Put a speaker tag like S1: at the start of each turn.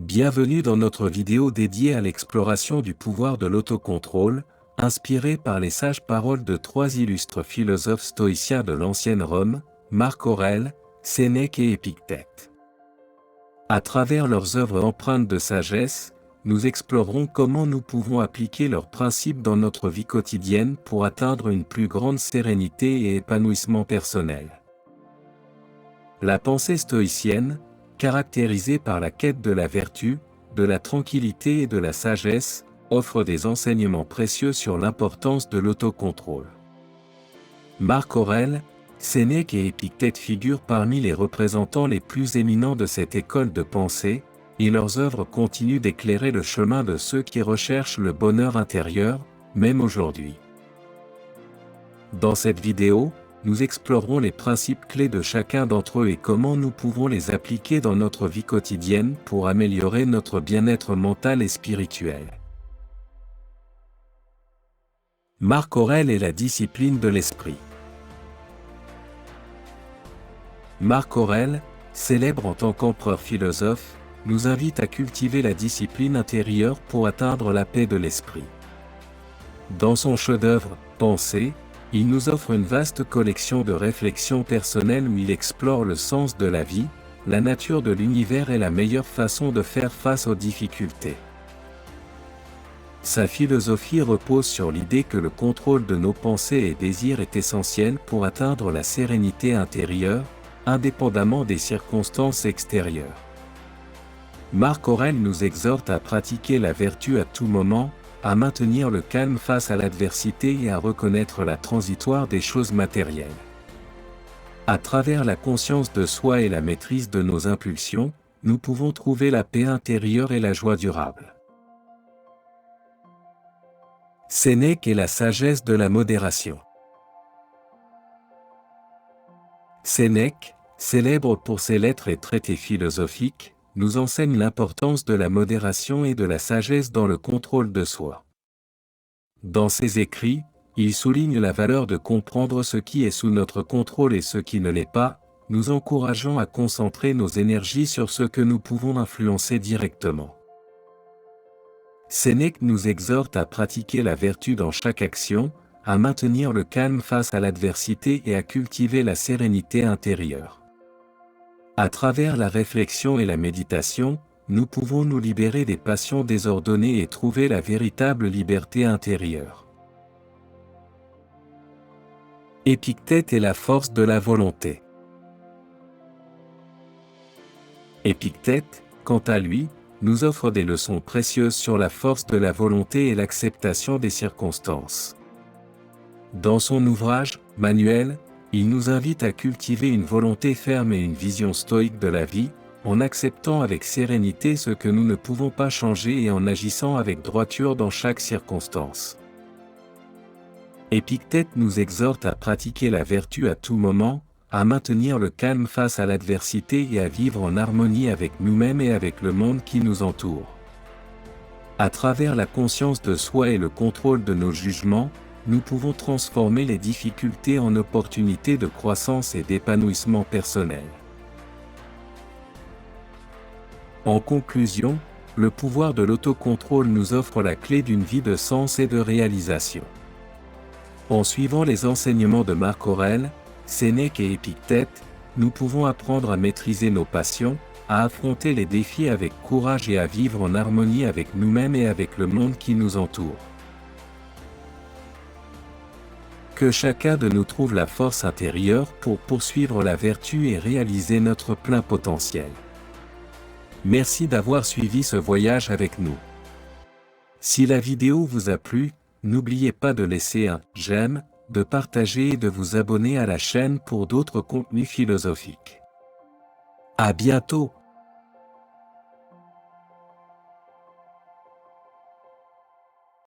S1: Bienvenue dans notre vidéo dédiée à l'exploration du pouvoir de l'autocontrôle, inspirée par les sages paroles de trois illustres philosophes stoïciens de l'ancienne Rome, Marc Aurèle, Sénèque et Épictète. À travers leurs œuvres empreintes de sagesse, nous explorerons comment nous pouvons appliquer leurs principes dans notre vie quotidienne pour atteindre une plus grande sérénité et épanouissement personnel. La pensée stoïcienne, caractérisée par la quête de la vertu, de la tranquillité et de la sagesse, offre des enseignements précieux sur l'importance de l'autocontrôle. Marc Aurèle, Sénèque et Épictète figurent parmi les représentants les plus éminents de cette école de pensée, et leurs œuvres continuent d'éclairer le chemin de ceux qui recherchent le bonheur intérieur, même aujourd'hui. Dans cette vidéo, nous explorerons les principes clés de chacun d'entre eux et comment nous pouvons les appliquer dans notre vie quotidienne pour améliorer notre bien-être mental et spirituel. Marc Aurèle et la discipline de l'esprit. Marc Aurèle, célèbre en tant qu'empereur philosophe, nous invite à cultiver la discipline intérieure pour atteindre la paix de l'esprit. Dans son chef-d'œuvre, Pensée, il nous offre une vaste collection de réflexions personnelles où il explore le sens de la vie, la nature de l'univers et la meilleure façon de faire face aux difficultés. Sa philosophie repose sur l'idée que le contrôle de nos pensées et désirs est essentiel pour atteindre la sérénité intérieure, indépendamment des circonstances extérieures. Marc Aurèle nous exhorte à pratiquer la vertu à tout moment, à maintenir le calme face à l'adversité et à reconnaître la transitoire des choses matérielles. À travers la conscience de soi et la maîtrise de nos impulsions, nous pouvons trouver la paix intérieure et la joie durable. Sénèque et la sagesse de la modération. Sénèque, célèbre pour ses lettres et traités philosophiques, nous enseigne l'importance de la modération et de la sagesse dans le contrôle de soi. Dans ses écrits, il souligne la valeur de comprendre ce qui est sous notre contrôle et ce qui ne l'est pas, nous encourageant à concentrer nos énergies sur ce que nous pouvons influencer directement. Sénèque nous exhorte à pratiquer la vertu dans chaque action, à maintenir le calme face à l'adversité et à cultiver la sérénité intérieure. À travers la réflexion et la méditation, nous pouvons nous libérer des passions désordonnées et trouver la véritable liberté intérieure. Épictète et la force de la volonté. Épictète, quant à lui, nous offre des leçons précieuses sur la force de la volonté et l'acceptation des circonstances. Dans son ouvrage, Manuel, il nous invite à cultiver une volonté ferme et une vision stoïque de la vie, en acceptant avec sérénité ce que nous ne pouvons pas changer et en agissant avec droiture dans chaque circonstance. Épictète nous exhorte à pratiquer la vertu à tout moment, à maintenir le calme face à l'adversité et à vivre en harmonie avec nous-mêmes et avec le monde qui nous entoure. À travers la conscience de soi et le contrôle de nos jugements, nous pouvons transformer les difficultés en opportunités de croissance et d'épanouissement personnel. En conclusion, le pouvoir de l'autocontrôle nous offre la clé d'une vie de sens et de réalisation. En suivant les enseignements de Marc Aurèle, Sénèque et Épictète, nous pouvons apprendre à maîtriser nos passions, à affronter les défis avec courage et à vivre en harmonie avec nous-mêmes et avec le monde qui nous entoure. Que chacun de nous trouve la force intérieure pour poursuivre la vertu et réaliser notre plein potentiel. Merci d'avoir suivi ce voyage avec nous. Si la vidéo vous a plu, n'oubliez pas de laisser un j'aime, de partager et de vous abonner à la chaîne pour d'autres contenus philosophiques. À bientôt!